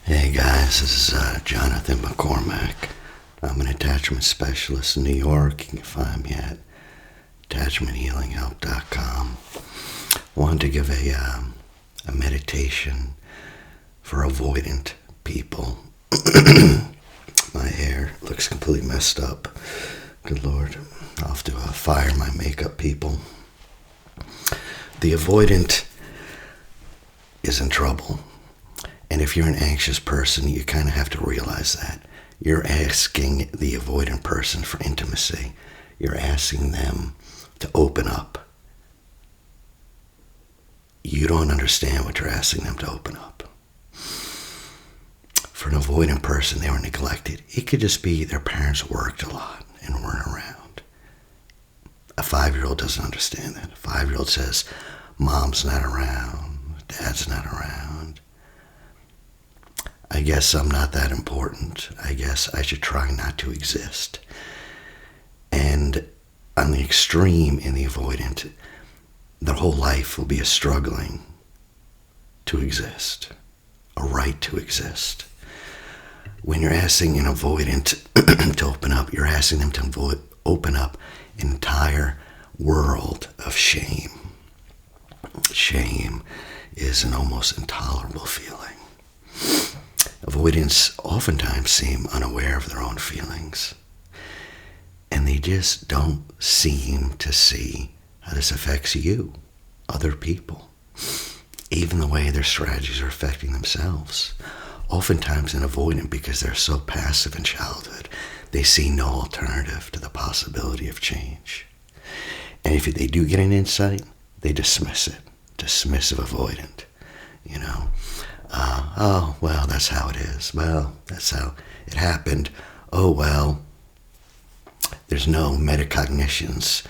Hey guys, this is Jonathan McCormack. I'm an attachment specialist in New York. You can find me at attachmenthealinghelp.com. I wanted to give a meditation for avoidant people. My hair looks completely messed up. Good Lord. I'll have to fire my makeup people. The avoidant is in trouble. And if you're an anxious person, you kind of have to realize that. You're asking the avoidant person for intimacy. You're asking them to open up. You don't understand what you're asking them to open up. For an avoidant person, they were neglected. It could just be their parents worked a lot and weren't around. A 5-year-old doesn't understand that. A 5-year-old says, Mom's not around, Dad's not around. I guess I'm not that important. I guess I should try not to exist. And on the extreme in the avoidant, their whole life will be a struggling to exist, a right to exist. When you're asking an avoidant to open up, you're asking them to open up an entire world of shame. Shame is an almost intolerable feeling. Avoidants oftentimes seem unaware of their own feelings, and they just don't seem to see how this affects you, other people, even the way their strategies are affecting themselves. Oftentimes an avoidant, because they're so passive in childhood, they see no alternative to the possibility of change. And if they do get an insight, they dismiss it. Dismissive avoidant, you know. Oh, well, that's how it is. Well, that's how it happened. Oh, well, there's no metacognitions.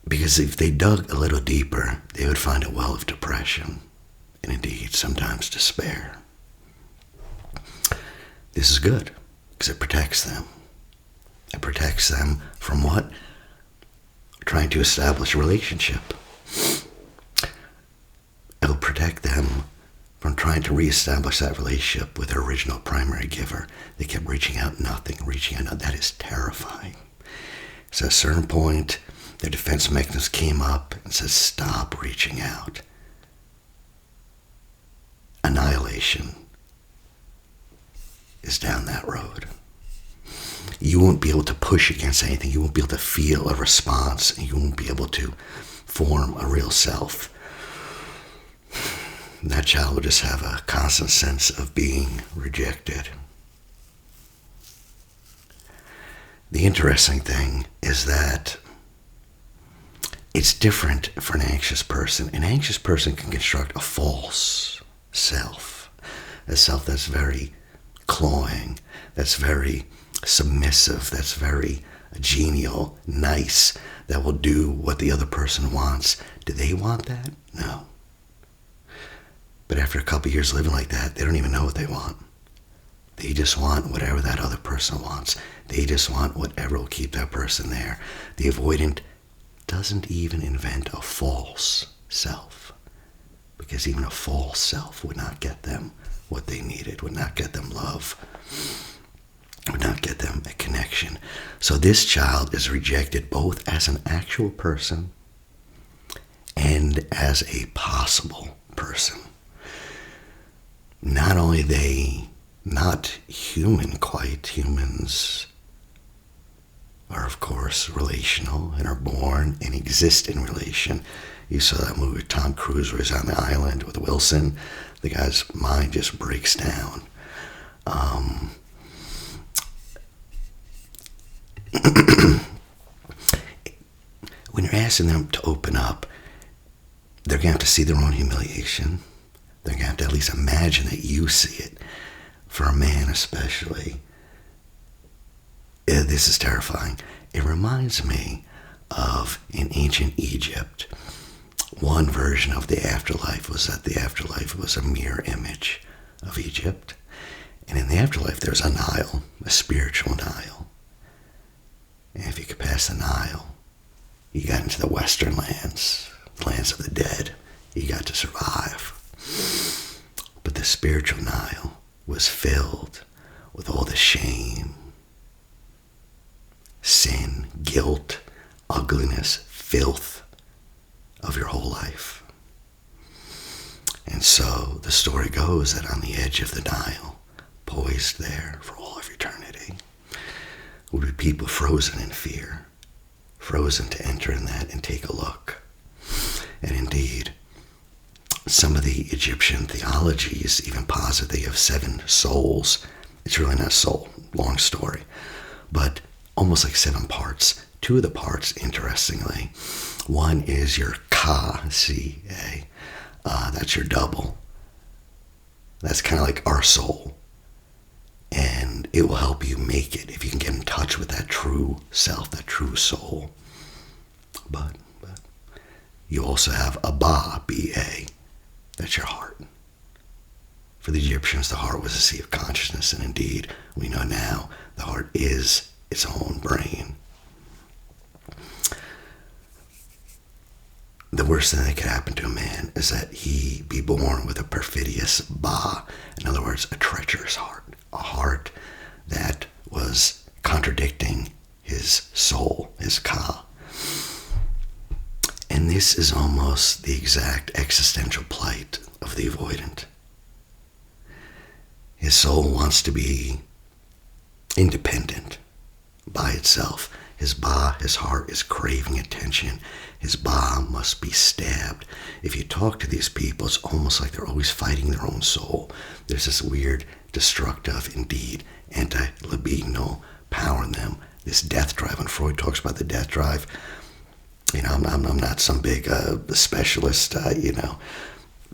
Because if they dug a little deeper, they would find a well of depression and indeed sometimes despair. This is good because it protects them. It protects them from what? Trying to establish a relationship. It'll protect them from trying to reestablish that relationship with their original primary giver. They kept reaching out, nothing, reaching out. That is terrifying. So at a certain point, their defense mechanism came up and said, stop reaching out. Annihilation is down that road. You won't be able to push against anything. You won't be able to feel a response. And you won't be able to form a real self. That child will just have a constant sense of being rejected. The interesting thing is that it's different for an anxious person. An anxious person can construct a false self, a self that's very cloying, that's very submissive, that's very genial, nice, that will do what the other person wants. Do they want that? No. But after a couple years living like that, they don't even know what they want. They just want whatever that other person wants. They just want whatever will keep that person there. The avoidant doesn't even invent a false self, because even a false self would not get them what they needed, would not get them love, would not get them a connection. So this child is rejected both as an actual person and as a possible person. Not only they not human quite, humans are of course relational and are born and exist in relation. You saw that movie with Tom Cruise where he's on the island with Wilson. The guy's mind just breaks down. When you're asking them to open up, they're going to have to see their own humiliation. They're going to have to at least imagine that you see it. For a man especially, this is terrifying. It reminds me of in ancient Egypt, one version of the afterlife was that the afterlife was a mirror image of Egypt. And in the afterlife, there's a Nile, a spiritual Nile. And if you could pass the Nile, you got into the Western lands, the lands of the dead. You got to survive. But the spiritual Nile was filled with all the shame, sin, guilt, ugliness, filth of your whole life. And so the story goes that on the edge of the Nile, poised there for all of eternity, would be people frozen in fear, frozen to enter in that and take a look. And indeed, some of the Egyptian theologies even posit they have 7 souls. It's really not soul, long story, but almost like 7 parts. 2 of the parts, interestingly, one is your Ka, C-A. That's your double. That's kind of like our soul. And it will help you make it if you can get in touch with that true self, that true soul. But you also have a Ba, B-A. That's your heart. For the Egyptians, the heart was a sea of consciousness, and indeed, we know now the heart is its own brain. The worst thing that could happen to a man is that he be born with a perfidious Ba. In other words, a treacherous heart. A heart that was contradicting his soul, his Ka. And this is almost the exact existential plight of the avoidant. His soul wants to be independent by itself. His Ba, his heart, is craving attention. His Ba must be stabbed. If you talk to these people, it's almost like they're always fighting their own soul. There's this weird, destructive, indeed, anti-libidinal power in them. This death drive. When Freud talks about the death drive, I'm not some big specialist,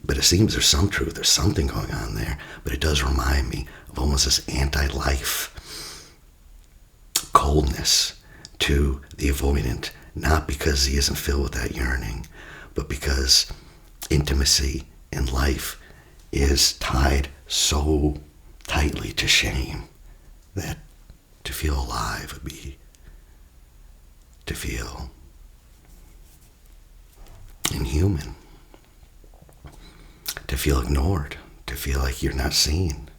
but it seems there's some truth. There's something going on there. But it does remind me of almost this anti-life coldness to the avoidant, not because he isn't filled with that yearning, but because intimacy in life is tied so tightly to shame that to feel alive would be to feel inhuman, to feel ignored, to feel like you're not seen.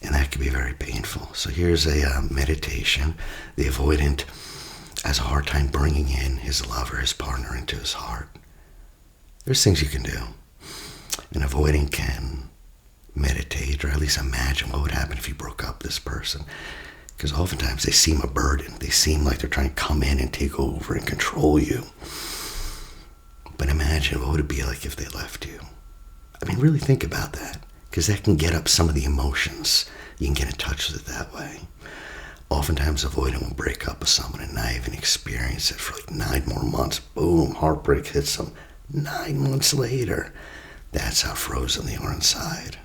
And that can be very painful. So here's a meditation. The avoidant has a hard time bringing in his lover, his partner, into his heart. There's things you can do. An avoidant can meditate, or at least imagine what would happen if you broke up this person. Because oftentimes they seem a burden. They seem like they're trying to come in and take over and control you. But imagine what would it be like if they left you. I mean, really think about that, because that can get up some of the emotions. You can get in touch with it that way. Oftentimes, avoidant will break up with someone and not even experience it for like 9 more months. Boom, heartbreak hits them 9 months later. That's how frozen they are inside.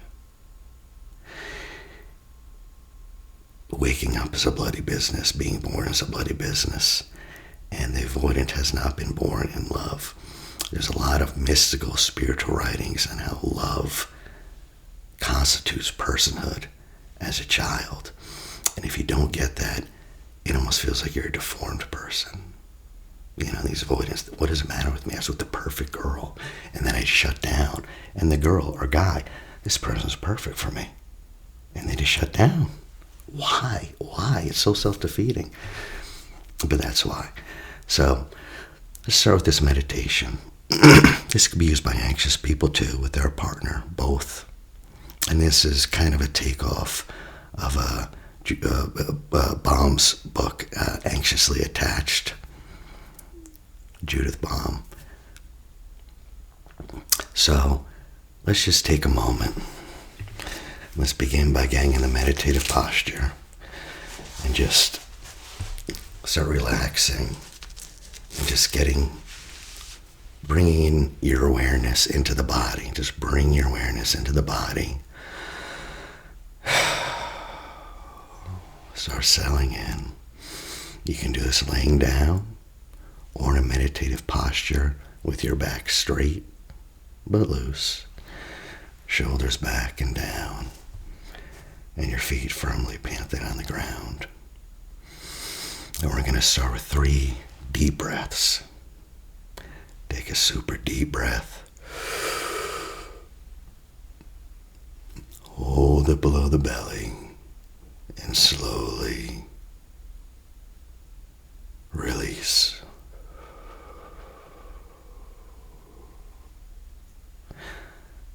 Waking up is a bloody business. Being born is a bloody business. And the avoidant has not been born in love. There's a lot of mystical, spiritual writings on how love constitutes personhood as a child. And if you don't get that, it almost feels like you're a deformed person. These avoidants, what does it matter with me? I was with the perfect girl. And then I shut down. And the girl or guy, this person's perfect for me. And they just shut down. Why? It's so self-defeating. But that's why. So let's start with this meditation. This could be used by anxious people too, with their partner, both. And this is kind of a takeoff of Baum's book, Anxiously Attached, Judith Baum. So let's just take a moment. Let's begin by getting in the meditative posture and just start relaxing and just bringing your awareness into the body. Just bring your awareness into the body. Start settling in. You can do this laying down or in a meditative posture with your back straight but loose. Shoulders back and down. And your feet firmly planted on the ground. And we're going to start with 3 deep breaths. Take a super deep breath. Hold it below the belly and slowly release.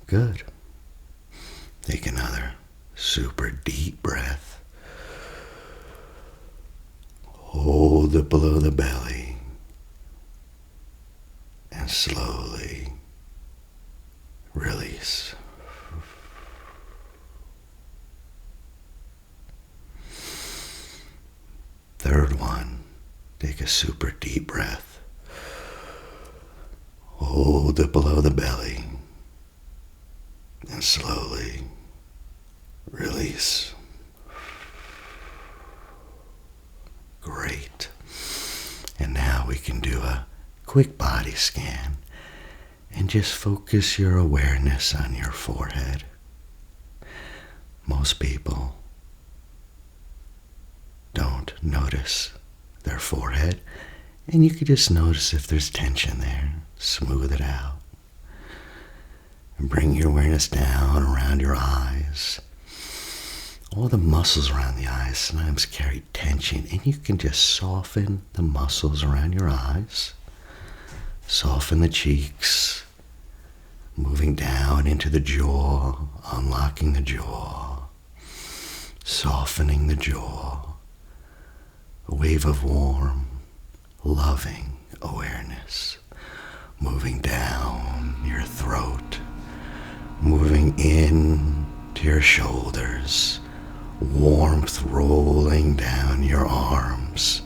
Good. Take another super deep breath. Hold it below the belly and slowly release. Third one, take a super deep breath. Hold it below the belly and slowly release. Great. And now we can do a quick body scan and just focus your awareness on your forehead. Most people don't notice their forehead, and you can just notice if there's tension there. Smooth it out. And bring your awareness down around your eyes. All the muscles around the eyes sometimes carry tension, and you can just soften the muscles around your eyes. Soften the cheeks, moving down into the jaw, unlocking the jaw, softening the jaw. A wave of warm, loving awareness, moving down your throat, moving in to your shoulders, warmth rolling down your arms,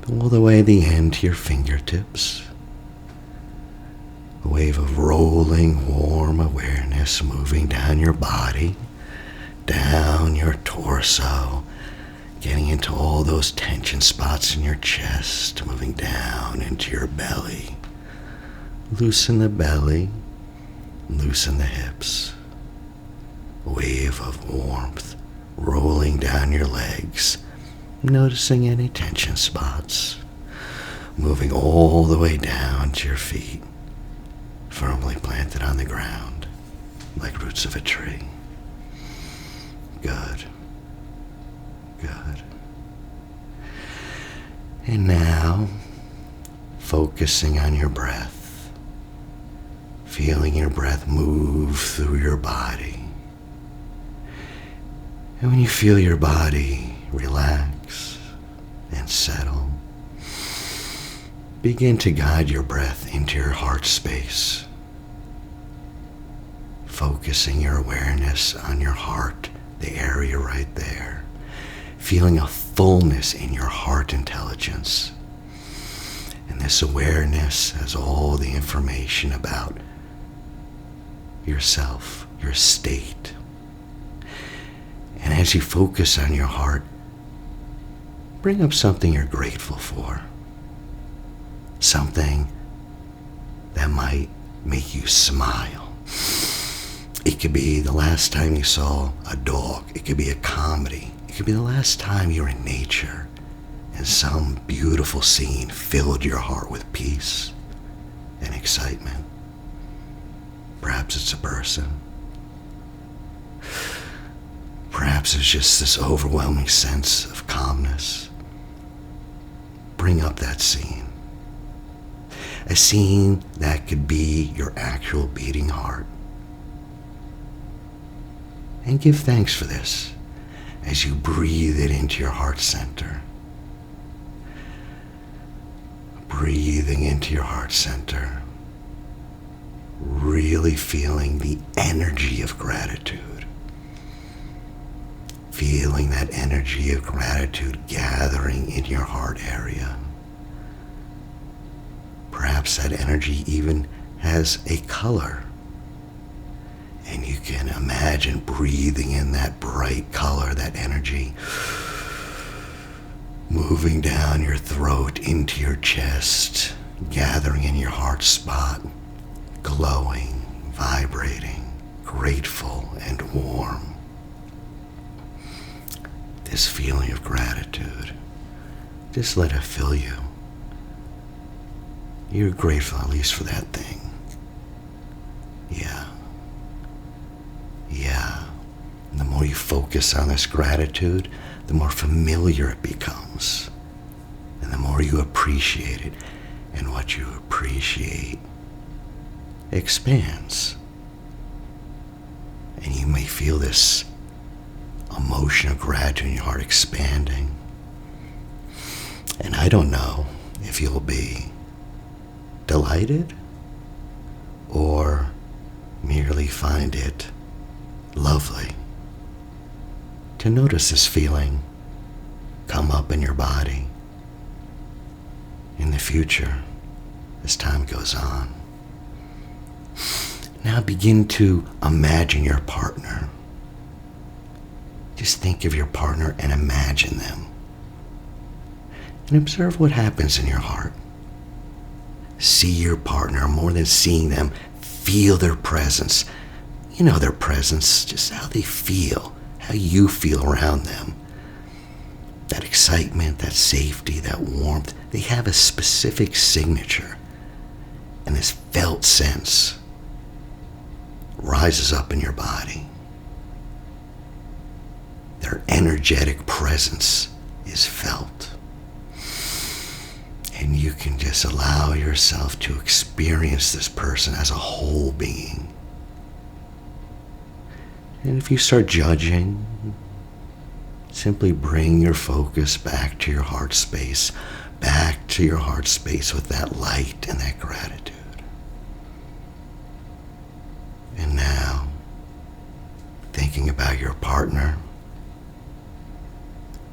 all the way to the end to your fingertips. A wave of rolling, warm awareness moving down your body, down your torso, getting into all those tension spots in your chest, moving down into your belly. Loosen the belly, loosen the hips. A wave of warmth rolling down your legs, noticing any tension spots, moving all the way down to your feet, firmly planted on the ground like roots of a tree. Good. Good. And now, focusing on your breath, feeling your breath move through your body. And when you feel your body relax and settle, begin to guide your breath into your heart space, focusing your awareness on your heart, the area right there, feeling a fullness in your heart intelligence. And this awareness has all the information about yourself, your state. And as you focus on your heart, bring up something you're grateful for. Something that might make you smile. It could be the last time you saw a dog. It could be a comedy. It could be the last time you were in nature and some beautiful scene filled your heart with peace and excitement. Perhaps it's a person. Perhaps it's just this overwhelming sense of calmness. Bring up that scene. A scene that could be your actual beating heart. And give thanks for this as you breathe it into your heart center. Breathing into your heart center. Really feeling the energy of gratitude. Feeling that energy of gratitude gathering in your heart area. Perhaps that energy even has a color. And you can imagine breathing in that bright color, that energy, moving down your throat into your chest, gathering in your heart spot, glowing, vibrating, grateful and warm. This feeling of gratitude, just let it fill you. You're grateful at least for that thing. Yeah. you focus on this gratitude, the more familiar it becomes. And the more you appreciate it. And what you appreciate expands. And you may feel this emotion of gratitude in your heart expanding. And I don't know if you'll be delighted or merely find it lovely to notice this feeling come up in your body in the future as time goes on. Now begin to imagine your partner. Just think of your partner and imagine them. And observe what happens in your heart. See your partner more than seeing them. Feel their presence. You know their presence, just how they feel, how you feel around them. That excitement, that safety, that warmth, they have a specific signature. And this felt sense rises up in your body. Their energetic presence is felt. And you can just allow yourself to experience this person as a whole being. And if you start judging, simply bring your focus back to your heart space, back to your heart space with that light and that gratitude. And now, thinking about your partner,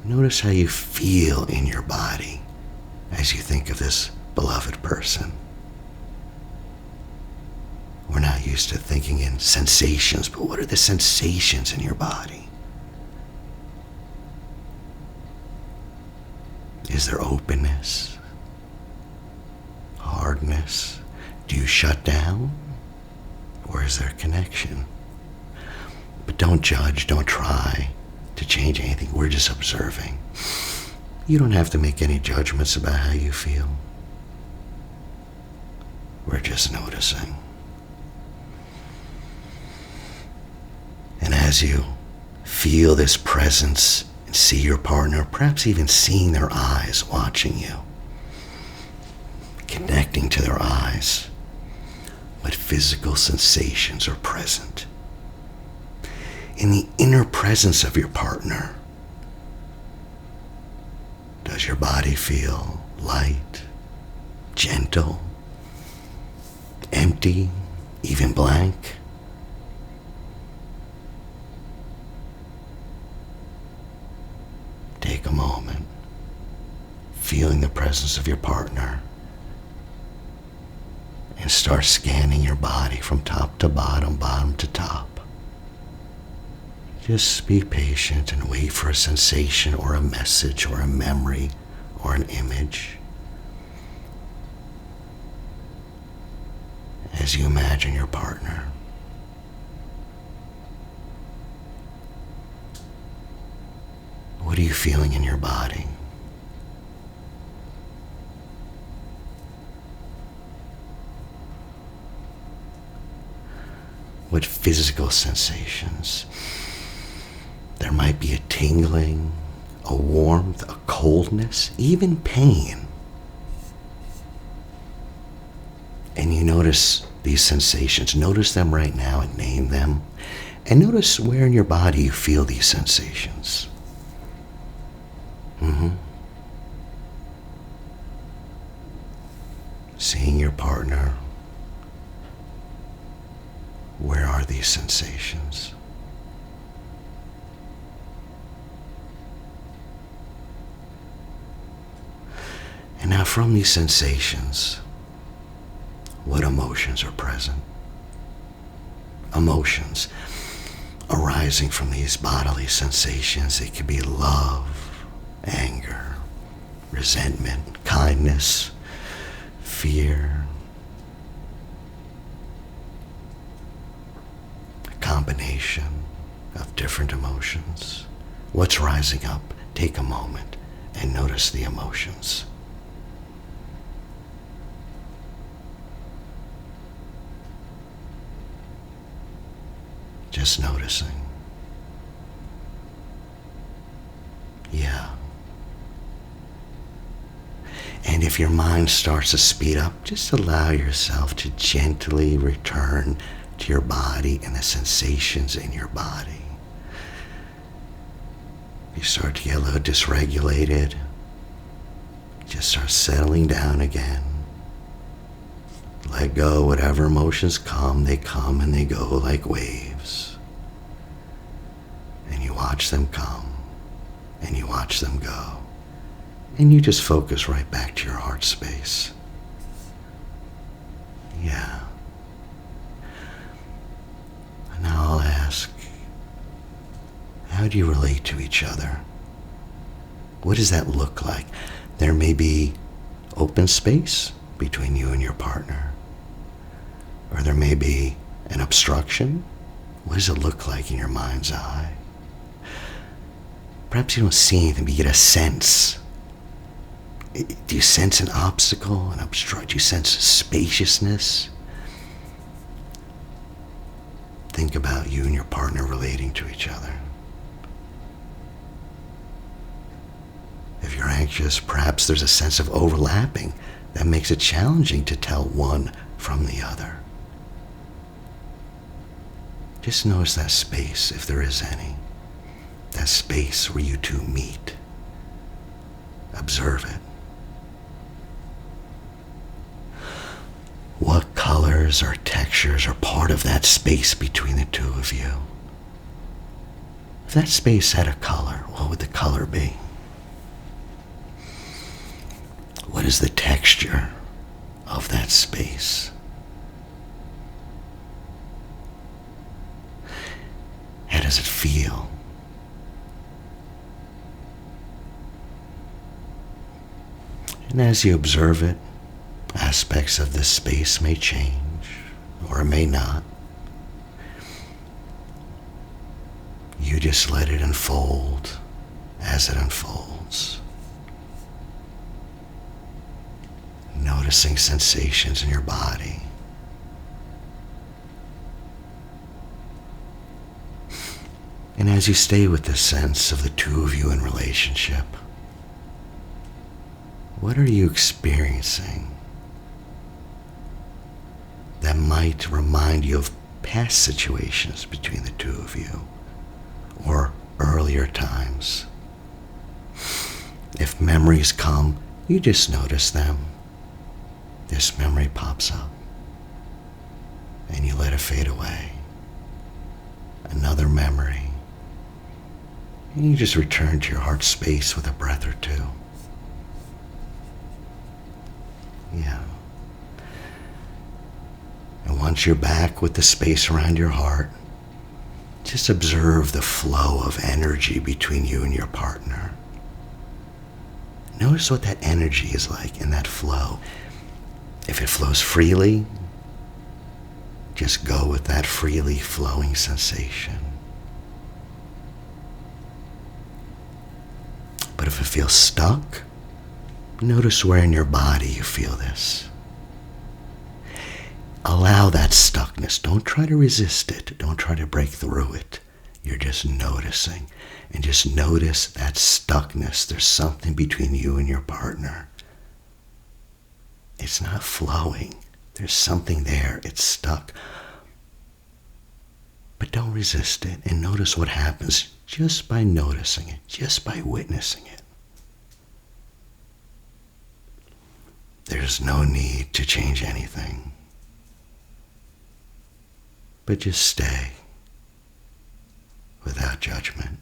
notice how you feel in your body as you think of this beloved person. We're not used to thinking in sensations, but what are the sensations in your body? Is there openness? Hardness? Do you shut down? Or is there connection? But don't judge, don't try to change anything. We're just observing. You don't have to make any judgments about how you feel. We're just noticing. And as you feel this presence and see your partner, perhaps even seeing their eyes watching you, connecting to their eyes, what physical sensations are present? In the inner presence of your partner, does your body feel light, gentle, empty, even blank? Take a moment, feeling the presence of your partner, and start scanning your body from top to bottom, bottom to top. Just be patient and wait for a sensation or a message or a memory or an image. As you imagine your partner. What are you feeling in your body? What physical sensations? There might be a tingling, a warmth, a coldness, even pain. And you notice these sensations. Notice them right now and name them. And notice where in your body you feel these sensations. Seeing your partner. Where are these sensations? And now from these sensations, what emotions are present? Emotions arising from these bodily sensations. It could be love, anger, resentment, kindness, fear. A combination of different emotions. What's rising up? Take a moment and notice the emotions. Just noticing. Yeah. And if your mind starts to speed up, just allow yourself to gently return to your body and the sensations in your body. You start to get a little dysregulated, just start settling down again. Let go. Whatever emotions come and they go like waves. And you watch them come and you watch them go. And you just focus right back to your heart space. Yeah. And now I'll ask, how do you relate to each other? What does that look like? There may be open space between you and your partner. Or there may be an obstruction. What does it look like in your mind's eye? Perhaps you don't see anything, but you get a sense. Do you sense an obstacle, an obstruction? Do you sense spaciousness? Think about you and your partner relating to each other. If you're anxious, perhaps there's a sense of overlapping that makes it challenging to tell one from the other. Just notice that space, if there is any. That space where you two meet. Observe it. What colors or textures are part of that space between the two of you? If that space had a color, what would the color be? What is the texture of that space? How does it feel? And as you observe it, aspects of this space may change, or it may not. You just let it unfold as it unfolds. Noticing sensations in your body. And as you stay with the sense of the two of you in relationship, what are you experiencing that might remind you of past situations between the two of you or earlier times? If memories come, you just notice them. This memory pops up and you let it fade away. Another memory. And you just return to your heart space with a breath or two. Yeah. And once you're back with the space around your heart, just observe the flow of energy between you and your partner. Notice what that energy is like in that flow. If it flows freely, just go with that freely flowing sensation. But if it feels stuck, notice where in your body you feel this. Allow that stuckness. Don't try to resist it. Don't try to break through it. You're just noticing. And just notice that stuckness. There's something between you and your partner. It's not flowing. There's something there. It's stuck. But don't resist it. And notice what happens just by noticing it. Just by witnessing it. There's no need to change anything. But just stay without judgment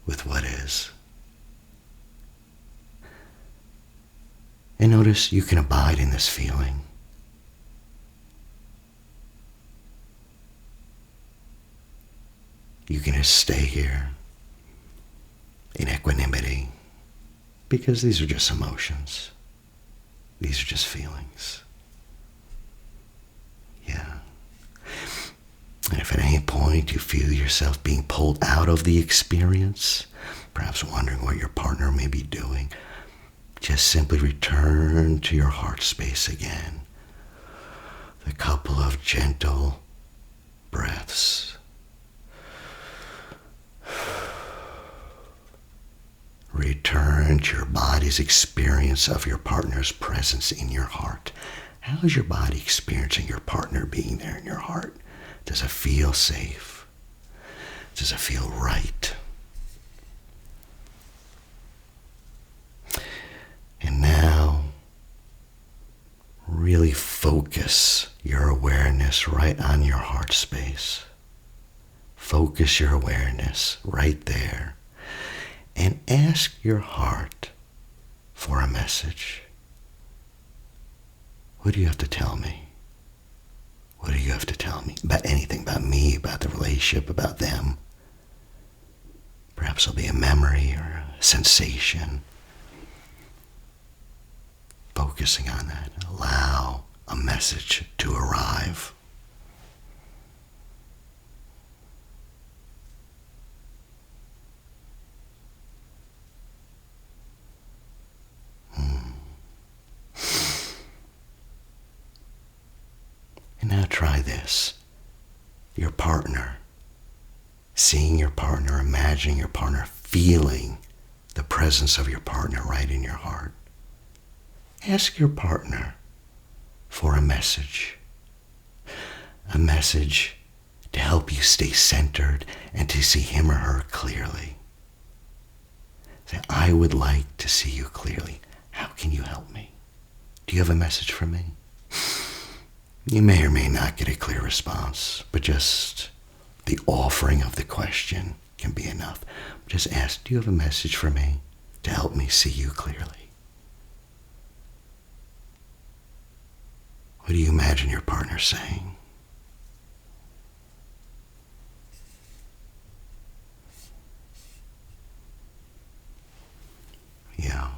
with what is. And notice you can abide in this feeling. You can just stay here in equanimity because these are just emotions. These are just feelings. Yeah. And if at any point you feel yourself being pulled out of the experience, perhaps wondering what your partner may be doing, just simply return to your heart space again. A couple of gentle breaths. return to your body's experience of your partner's presence in your heart. How is your body experiencing your partner being there in your heart? Does it feel safe? Does it feel right? And now, really focus your awareness right on your heart space. Focus your awareness right there and ask your heart for a message. What do you have to tell me? What do you have to tell me about anything, about me, about the relationship, about them? Perhaps it'll be a memory or a sensation. Focusing on that. Allow a message to arrive. And now try this. Your partner. Seeing your partner, imagining your partner, feeling the presence of your partner right in your heart. Ask your partner for a message. A message to help you stay centered and to see him or her clearly. Say, I would like to see you clearly. How can you help me? Do you have a message for me? You may or may not get a clear response, but just the offering of the question can be enough. Just ask, do you have a message for me to help me see you clearly? What do you imagine your partner saying? Yeah.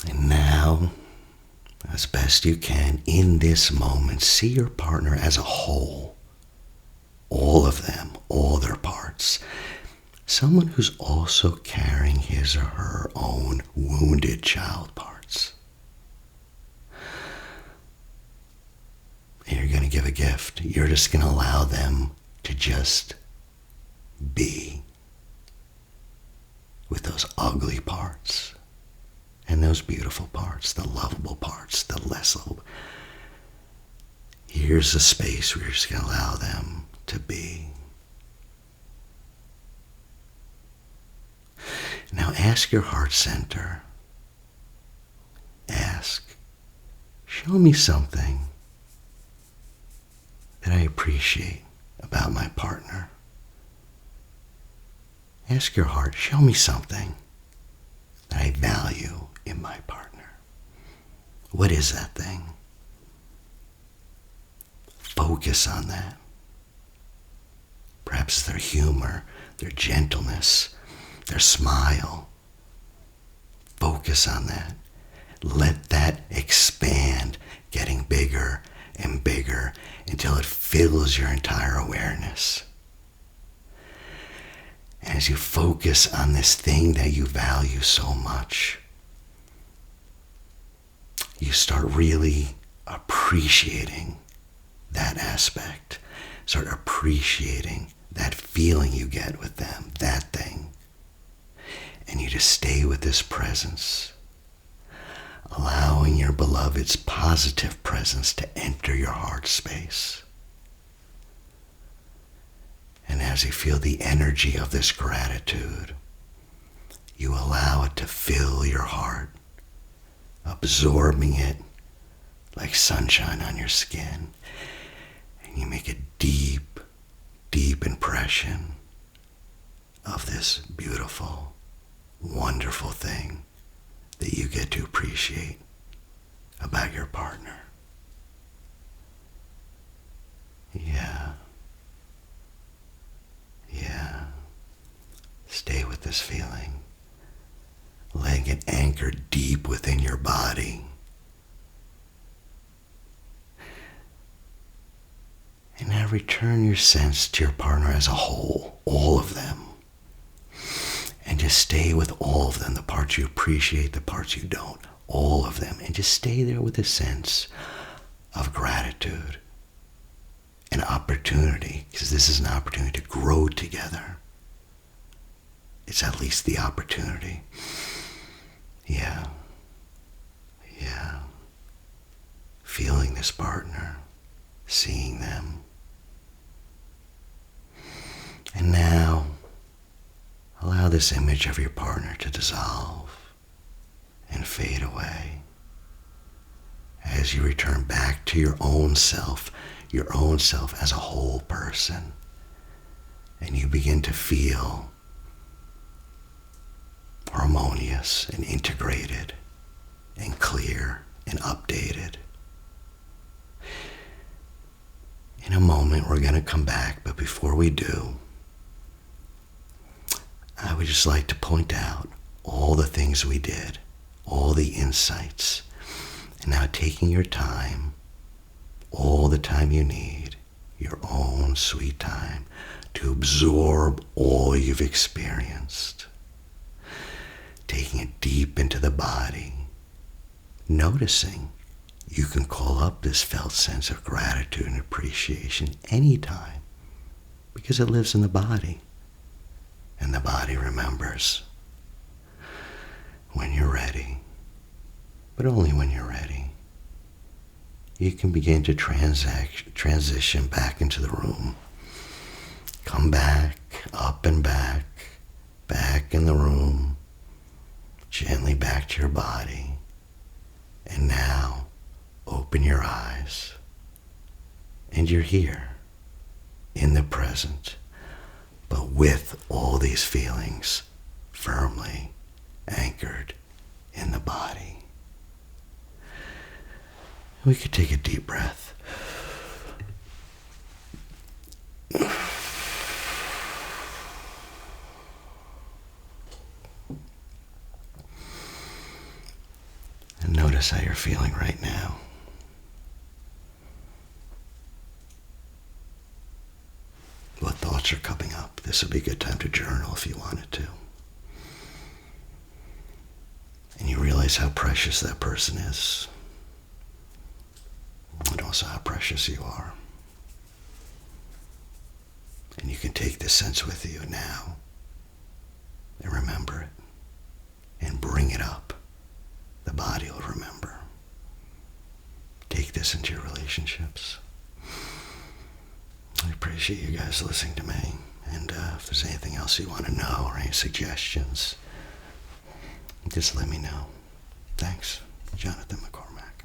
And now, as best you can, in this moment, see your partner as a whole. All of them, all their parts. Someone who's also carrying his or her own wounded child parts. And you're going to give a gift. You're just going to allow them to just be with those ugly parts and those beautiful parts, the lovable parts, the less lovable. Here's a space where you're just going to allow them to be. Now ask your heart center. Ask, show me something that I appreciate about my partner. Ask your heart, show me something that I value in my partner. What is that thing? Focus on that. Perhaps their humor, their gentleness, their smile. Focus on that. Let that expand, getting bigger and bigger until it fills your entire awareness. As you focus on this thing that you value so much, you start really appreciating that aspect. Start appreciating that feeling you get with them, that thing. And you just stay with this presence, allowing your beloved's positive presence to enter your heart space. And as you feel the energy of this gratitude, you allow it to fill your heart, absorbing it like sunshine on your skin. And you make a deep, deep impression of this beautiful, wonderful thing that you get to appreciate about your partner. Yeah. Yeah. Stay with this feeling. Letting it anchor deep within your body. And now return your sense to your partner as a whole, all of them. And just stay with all of them, the parts you appreciate, the parts you don't, all of them. And just stay there with a sense of gratitude, an opportunity, because this is an opportunity to grow together, It's at least the opportunity. Yeah. Feeling this partner, seeing them. And now, allow this image of your partner to dissolve and fade away as you return back to your own self as a whole person. And you begin to feel harmonious and integrated and clear and updated. In a moment, we're going to come back, but before we do, I would just like to point out all the things we did, all the insights, and now taking your time, all the time you need, your own sweet time, to absorb all you've experienced. Taking it deep into the body, noticing you can call up this felt sense of gratitude and appreciation anytime because it lives in the body. And the body remembers when you're ready, but only when you're ready. You can begin to transition back into the room. Come back, up and back in the room, gently back to your body. And now, open your eyes. And you're here, in the present, but with all these feelings firmly anchored in the body. We could take a deep breath. And notice how you're feeling right now. What thoughts are coming up? This would be a good time to journal if you wanted to. And you realize how precious that person is. And also how precious you are. And you can take this sense with you now and remember it and bring it up. The body will remember. Take this into your relationships. I appreciate you guys listening to me. And if there's anything else you want to know or any suggestions, just let me know. Thanks. Jonathan McCormack.